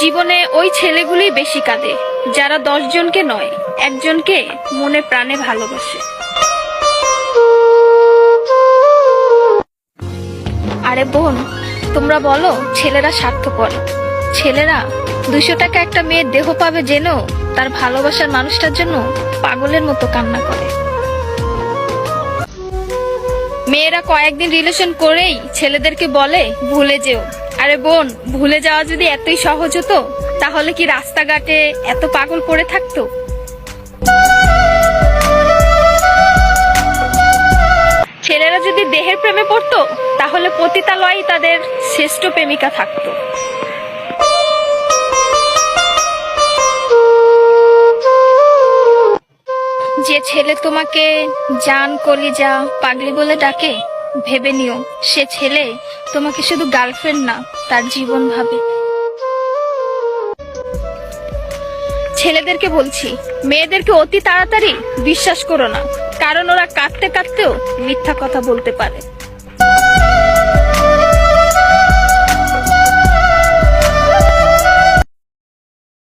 জীবনে ওই ছেলেগুলোই বেশি কাঁদে যারা 10 জনকে নয়, একজনকে মনে প্রাণে ভালোবাসে। আরে বোন, তোমরা বলো ছেলেরা স্বার্থপর। ছেলেরা 200 টাকা একটা মেয়ের দেহ পাবে জেনেও তার ভালোবাসার মানুষটার জন্য পাগলের মতো কান্না করে। মেয়েরা কয়েকদিন রিলেশন করেই ছেলেদেরকে বলে ভুলে যেও। আরে বোন, ভুলে যাওয়া যদি এতই সহজ হতো তাহলে কি রাস্তাঘাটে এত পাগল পড়ে থাকতো? ছেলেরা যদি দেহের প্রেমে পড়তো তাহলে পতিতালয়েই তাদের শ্রেষ্ঠ প্রেমিকা থাকতো। যে ছেলে তোমাকে জান, কলিজা, পাগলি বলে ডাকে, ভেবে নিও সে ছেলে তোমাকে শুধু গার্লফ্রেন্ড না, তার জীবন ভাবে। ছেলেদেরকে বলছি, মেয়েদেরকে অতি তাড়াতাড়ি বিশ্বাস করো না, কারণ ওরা কাঁদতে কাঁদতেও মিথ্যা কথা বলতে পারে।